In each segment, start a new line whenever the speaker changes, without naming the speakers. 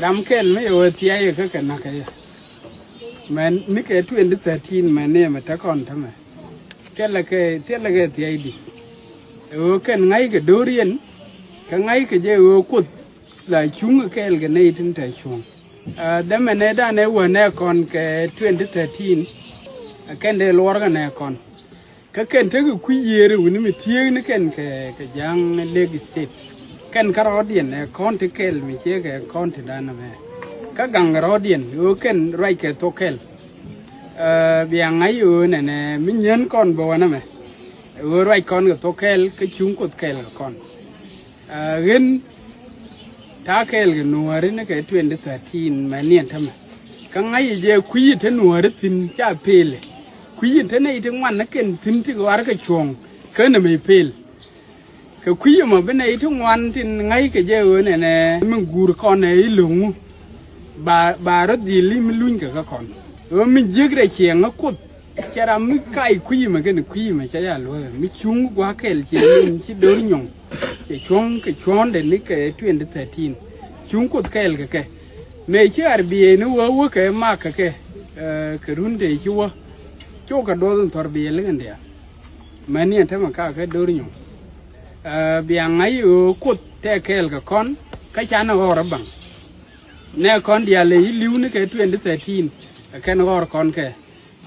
Ram kel me o tiya ka kana kaya. Man ni ke 2013 man ne mata kon ta me. Kela ke tela ke tiya di. O kan ngai ke dorian ka ngai ke je o kut la chung kel ke nei tin ta chung. Da me ne da ne wo ne kon ke 2013 kan de lor ga ne kon. Ka ken te ku yere woni mi tiya ni ken ke jang leg state. Kan karodian e konti kel mi che ke konti dana me ka gang rodian u ken rai ke to kel biang ai u ne mi nyen kon bo na me u rai kon ke to kel ke chung ko kel kon gen ta kel ge nuari ne ke 2013 ma nien tama ka ngai je kuyi te nuari tin cha pele kuyi te nei te ngwan na ken tin ti war ka chong ke na me pele cái quý mà bên này thông ngoan thì ngay cái giờ này mình gùi con này lủng bà rất gì lim luôn cả các con mình giết ra chieng nó cột chả làm mình cày quý mà cái này quý mà chả là luôn mình chung quá cái chỉ mình chỉ đỡ nhung chỉ chung cái chón để cái 2013 chung cột cái mấy chứ RBA nó vừa cái mà cái run để chúa chỗ cái đó thằng RBA lấy cái này mà này thế mà cái đỡ nhung biang ai u kut te kel ka kon ka chana gor bang ne kon dia le liu ne ke 2013 ken gor kon ke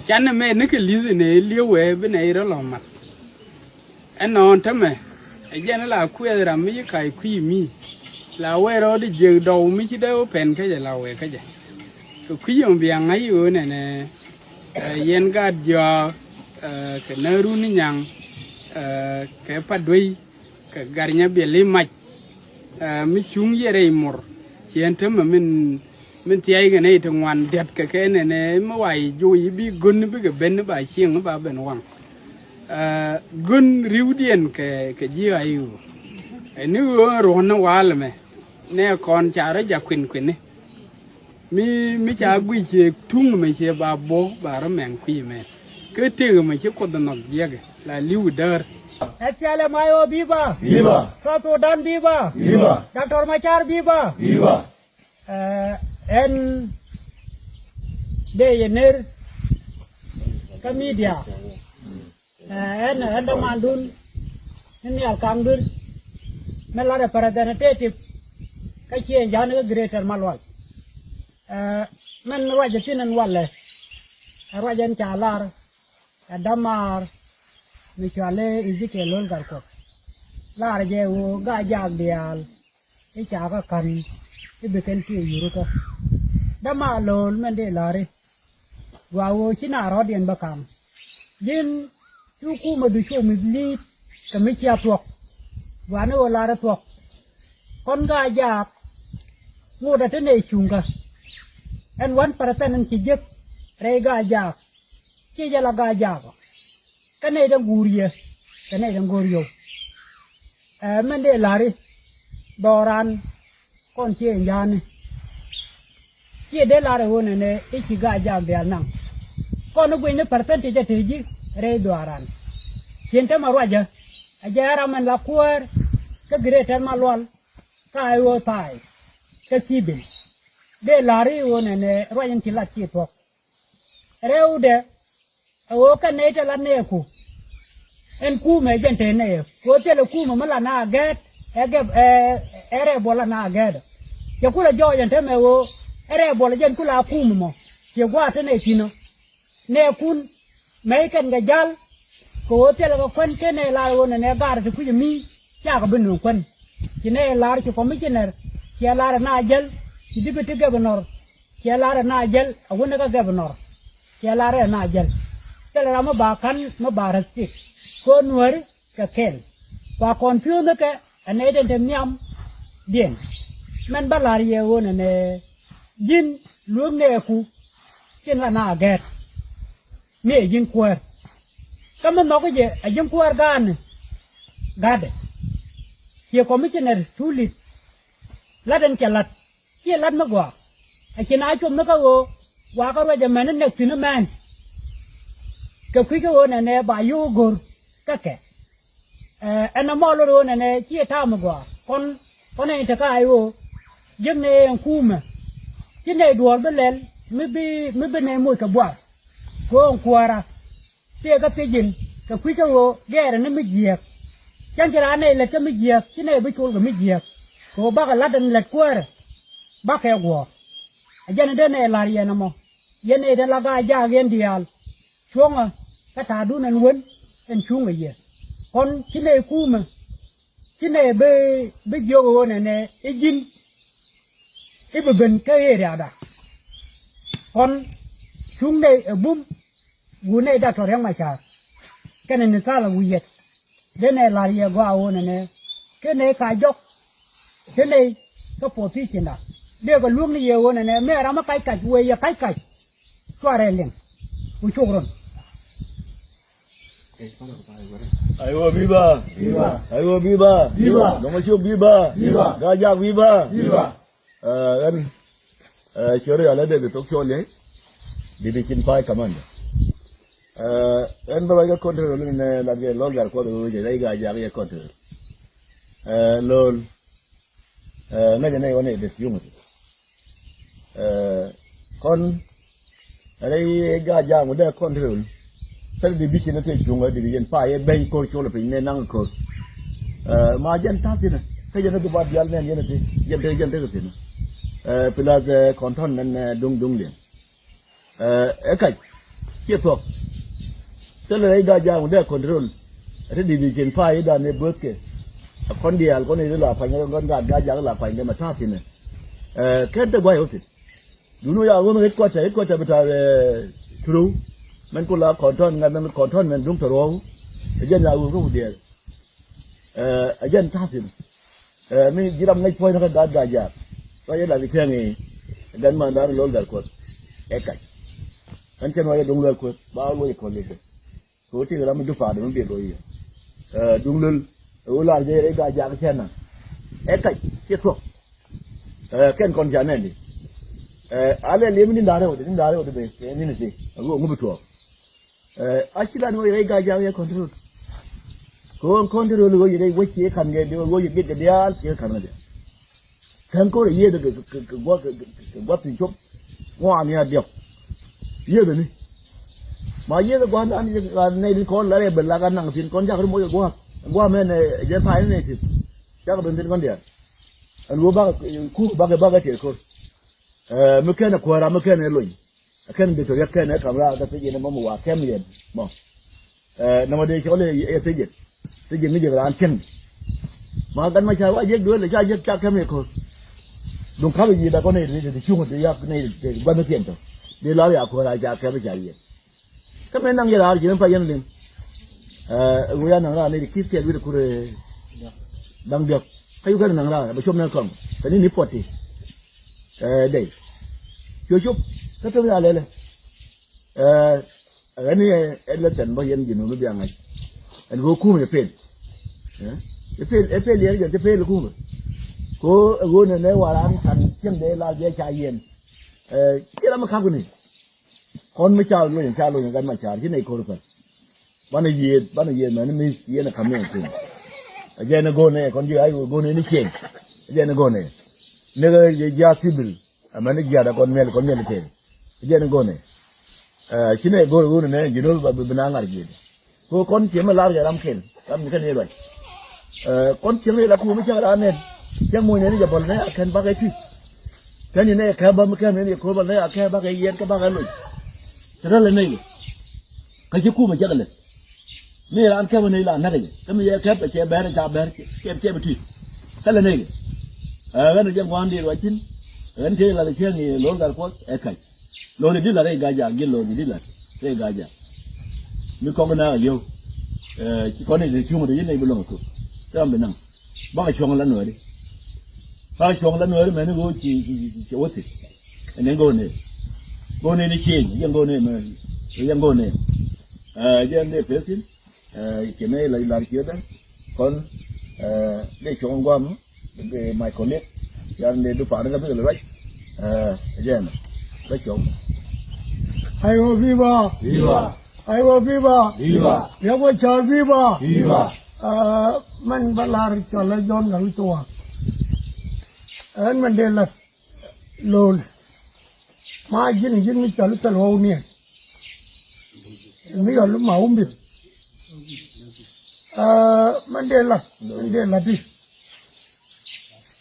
chana me ne ke liu ne liu we be ne ro lo mat enon tame e jena la ku ra mi kai ku mi la we ro de je do mi chi de pen ke la we ke je ku yom biang ai u ne yen ga jo ke na ru ni nyang ke pa doi cái garnya beli mạch mi chung yere mor chien them mình tiai cái này thằng ngoan đẹp cái này này mà vài vui bi gun bi cái bên nó bài chieng nó ba bên hoàng gun riu điền cái gì ai u nữa rồi nó quá là mày nè con cha đó già quỳnh quỳnh này mi cha quy chế thung mà chế ba bố ba nó mèn quy mày cái tiêu mà chế có đợt nọ gì cái là liu đờ
SPLM Mayo viva!
Viva!
South Sudan viva!
Viva!
Dr. Machar viva!
Viva!
En de yener ka media en da mandun ni alkangdur mela representative ka chie jan greater malwal men rajatin an walle rajan chalar damar michale Ezekiel lol garko la je wo ga jag dial e cha ka kan e beken ti yuruka dama lol men de lare wa wo china rodien bakam jin chu ku ma du chu mi li ka mi chia tuok wa no la ra tuok kon ga jak ngo da tene chunga en wan paratan an ki jek re ga jak chi jala ga jak cái này đang gùi cái này đang gùi nhiều mình để lại đò ran con chia nhà này chia để lại rồi này ít chỉ gà già về năng con nó quên nó phải tên thì thế gì rồi đò ran hiện tại mà rồi giờ ra mình là queer cái greater mà luôn cái ai vô tai cái sibil để lại rồi này rồi anh chỉ là chia thuốc rồi để ô cái này là nè cu en cu mấy gente thế này có thể là cu mà là na get ere bola na get chỉ có là do gente mà ô ere bola gente cu là cu mà chỉ qua thế này thì nó nè cun mấy cái jal có thể là con cái này là ô này gar thì cu mi cha có bên con chỉ này là chỉ commissioner chỉ là na jal chỉ deputy governor chỉ là na jal ông này cái governor chỉ là na jal cái là mà bà khăn mà bà rasti con nuôi cái kén và còn phiêu nữa cái anh ấy đến thêm nhâm điền mình bắt lại nhiều hơn này jin luôn nghe khu trên là na ghét mẹ jin queer cái mình nói cái gì à jin queer gan gade kia commissioner thulit lát anh kia lát mà qua anh kia nói chung nó có qua cái rồi giờ mình nó xin nó mang cái quý cái này nè bà yêu gor các cái anh em mọi người này chia tham mà con này thì cái ai vô dân này khu mà ที่ในดวงเป็นเลนไม่เป็นในมวยกับบัวกงขวาระเตี้ยก็เตี้ยยินกับคุยกับโอแก่นั่นไม่เหยียบจังจะร้านในเลยจะไม่เหยียบที่ในไปโจลก็ไม่เหยียบโกบ้ากันลัดดันเล็กกว่าบ้าแค่หัวยันเดินในลารีนะมอยันเดินลากายาเย็นเดียลช่วงอ่ะกระถาดูนันวนเป็นช่วงอะไรเงี้ยคนที่ในคู่มันที่ในไปโยกนั่นเนี่ยยินไอ้บุญก็เฮียดาคนช่วงในบุ้มวูในดัตรยังไม่ชากันในตาละวิเยตเดินในลารีก็เอานั่นเนี่ยกันในกายยกกันในก็ปวดที่ชินดาเดี๋ยวก็ลุงนี่เยอะนั่นเนี่ยแม่เรามาไก่กัดวัวอย่าไก่กัดก็อะไรเลี้ยงผู้ชมรอน
Ayo viva, viva. Ayo viva, viva. Nomor syuk viva, viva. Gajak viva, viva. Kan, syurga ada di Tokyo ni, dibikin pai kaman. Kan berbagai kontrol ni lagi logar kontrol je, lagi gajak dia kontrol. Lol, nanti ni orang ni desium. Kon, ada gajak muda kontrol. Tapi di bikin nanti cuma di bikin pai, bank kau cuma pergi nang kau. Majan tak sih na. Saya jangan tu buat jalan ni nanti, jangan tu sih na. Pelas konton dan dung dia. Ekai, kiatu. Kalau ada jam udah kontrol. Ada di bikin pai dan ni buat ke. Kon dia, kon ini lah, pai kon gajah lah, pai ni macam sih na. Kan tu buat itu. Dulu ya, aku nak kuat betul true. มันก็ลาขอท่อนงานมันขอท่อนมันรุ่งตะรองยันลาอูรุ่งเดียยันท่าสิไม่ยิรำไม่พอยนักดัดกายาก็ยันลาวิเคราะห์งี้ดันมาดาร์โลดาร์กดเอ็กซ์อันเช่นว่าจะดุงเลือกดบ้าโลยคนเล็กโหที่เราไม่ดูฝ่าเดี๋ยวมันเปลี่ยนตัวอีกดุงเลือกอุลาเจริญกายาเช่นนั้นเอ็กซ์เจ้าตัวแค่คนจานนี่อะไรเลี้ยงมันด่าเราเบ้นี่นี่สิกูงูไปทั่วAsal ni orang gajah yang kontrol. Kau kontrol lu jadi wajib kan dia wajib kita dia kan dia. Sangkor ia tu buat pinjam, wah ni ada. Ia tu ni. Macam tu gua ni kon lari berlagan nang sin kon jangan mau gua mana jangan payah ni sih. Jangan benci kon dia. Anu bagai dia kau. Mungkin aku orang mungkin eloi. Akan betul ya kan kamera tapi dia nama muak kamera mau nama dia kalau dia sejak ni dia rancang makan macam aja dua le aja cak kamera ko dong kalau dia dah kau ni dia cuma dia ni bantu kian tu dia lari aku raja kamera dia kamera nang dia lari jangan payah ni gua nang lah ni kis dia kure dang dia kayu kan nang lah macam nang kong tadi ni poti deh cukup Kata dia le. Ini election bahagian jenuh tu biang ay. Anu kum je pel. Pel dia je pel kum. Ko ni waran kan cem dia la dia cayen. Kita macam ni. Kon macam lu yang kan macam ni ni korban. Mana ye mana ni ye nak kami tu. Aja nak go ni kon dia ayu go ni ni ceng. Aja nak go ni. Nega dia sibil. Mana dia ada kon mel ceng. Jangan go ni, sini go ni jenuh bebenang lagi. Go kon cuma lari dalam ken, dalam ken ni lagi. Kon cuma laku macam mana? Yang mui ni jabal ni akan bagai tu. Kan ini kabar macam ni korban ni akan bagai ian ke bagai lu. Terlalu ni, kajiku macam ni. Ni ran kabar ni ran nak je. Kami ya kabar cek bayar cek betul. Terlalu ni, kan dia guan dia wajin, kan dia lari cek ni lor dar pot ekai. Lori di lah gajah, gil lori di lah gajah. Ni kau kena yo, kau ni cuma dia ni belum aku. Jangan benang. Bagai cuang lan nuari. Bagai cuang lan nuari mana go ci otis. Ini go ni cing, yang go ni. Jangan dia pesin. Kena lari kita. Kon dia cuang guam, dia mai connect. Jangan dia tu faham apa tu right. Jangan. Baca.
Ayo viva,
Viva.
ayo viva,
Viva.
ya bocah viva.
Viva.
Man balar kalau John kalau tua. Man dia lah lol. ma yin mi chalu talo ne mi ga lu ma umbi mandela di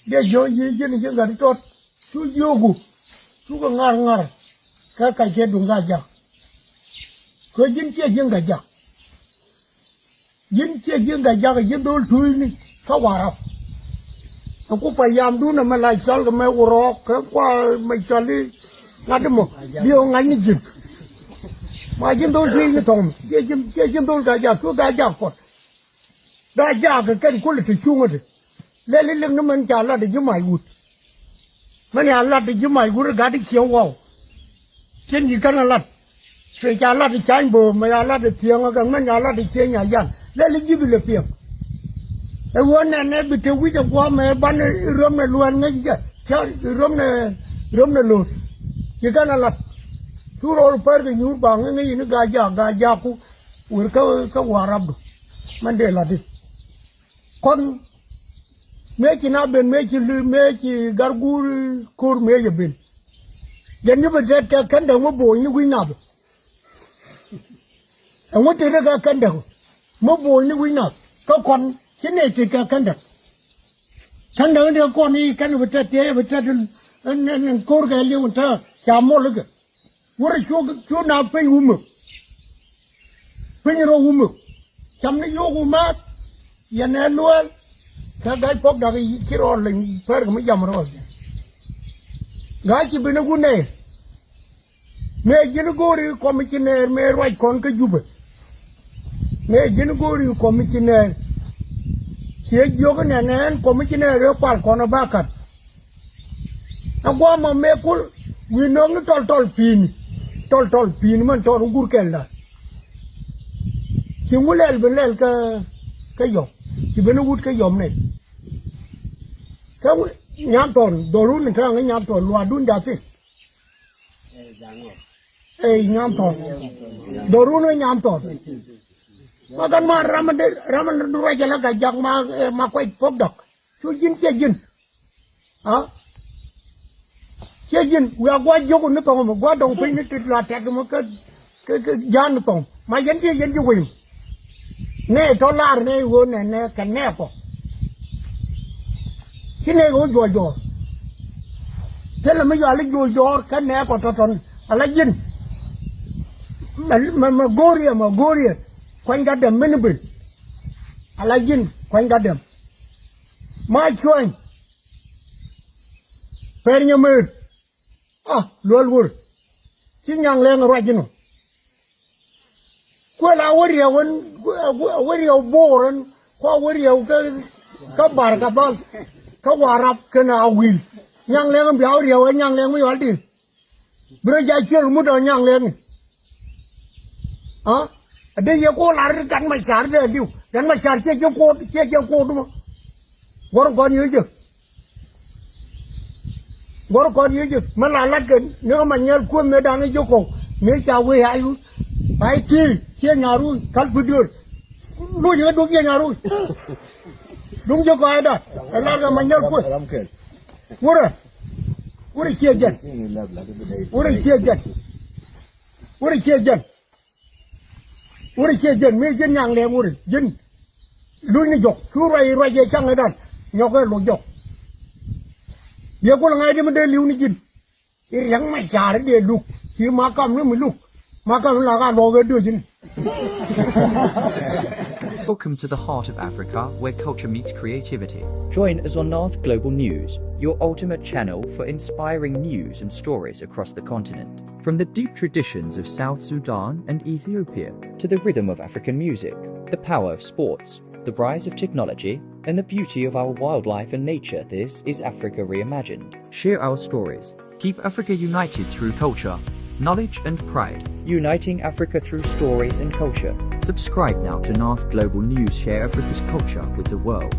de jo yin ga tot su yogu su ga ngar ka che dung ga ja ko yin che yin ga ja yin che yin ga ja ga yin dol thui ni ka wara aku payam du na malai sal ga me uro ka kwa mai sali ngademo dia ngai ni jin ma jin dol thui ni tom che jin dol ga ja ko ga ja ko ga ja ga ken ko le chu ngade le na man ja la de mai gut man ya la de mai gut ga de khiao wow chen yi kan la ke ja la de chan bo ma ya la de thiang ga man ya la de che nya yan le ji bi le piang e won ne bi te wi ja kwa me ban rom ne luan ngai ja cha rom ne lu yi kan la su ro per ge nyu ba ngai ni ga ja ku ur ka warab man de la de kon me ci na ben me ci lu me ci gargur kur me ye ben gen ni ba ka kan da mo bo ni wi na ba an wata daga kan da mo bo ni wi na ka kon ci ne ci ka kan da ko ni kan ba ta te ba ta en kur ga li un ta cha mo le ga wora chu na pe ro cham ni yo ma ya ne lo ka ga pok da ki ro le per ga ma yam ro ga ci bi na gu ne me jin gori commissioner me roi kon ka juba me jin gori commissioner che jogo ne nen commissioner re kwal kono bakat agwa ma me kul wi no ngi tol pin man ton gur kella ci ngulel ben lel ka yo ci ben wut ka yom ne ka nyam ton do ru ni ka nyam ton lo adun da fi nyam ton do ru no nyam ton ma kan ma raman du ra jala ga jak ma ko pok dok su jin che jin ha che jin wa gwa jogo ni tong ma gwa dong pin ni tit la tek ma ka jan tong ma yen che yen ju wim ne dollar ne wo ne ka ne ko kine go jo tela me ya le jo ka ne ko ton ala jin ma goria kwan ga dem men bin ala jin kwan ga dem ma choin per nyamer lol wur si nyang leng ra jinu ko la wori boran ko wori ka bar ka bal ka warap ka na wil nyang leng biao riao nyang leng mi wal din bro ja chel mu do nyang leng de ye ko la ri kan ma char de diu kan ma char che ko du gor ko ni je ma la ken ne ma nyal ko me da ne jo ko me cha we ayu ai ti che nyaru kal budur lu ye du ye nyaru dung jo ko ada la ga ma nyal ko wura che jen uri che jen me jen yang le uri jen lu ni jok ku rai je chang ai dan nyok lu jok ye ko ngai de me de lu ni jin ir yang ma char de lu chi ma kam ni mi lu ma kam la ga lo ge de jin.
Welcome to the heart of Africa, where culture meets creativity.
Join us on North Global News, your ultimate channel for inspiring news and stories across the continent. From the deep traditions of South Sudan and Ethiopia, to the rhythm of African music, the power of sports, the rise of technology, and the beauty of our wildlife and nature, this is Africa Reimagined.
Share our stories. Keep Africa united through culture, knowledge and pride.
Uniting Africa through stories and culture.
Subscribe now to North Global News. Share Africa's culture with the world.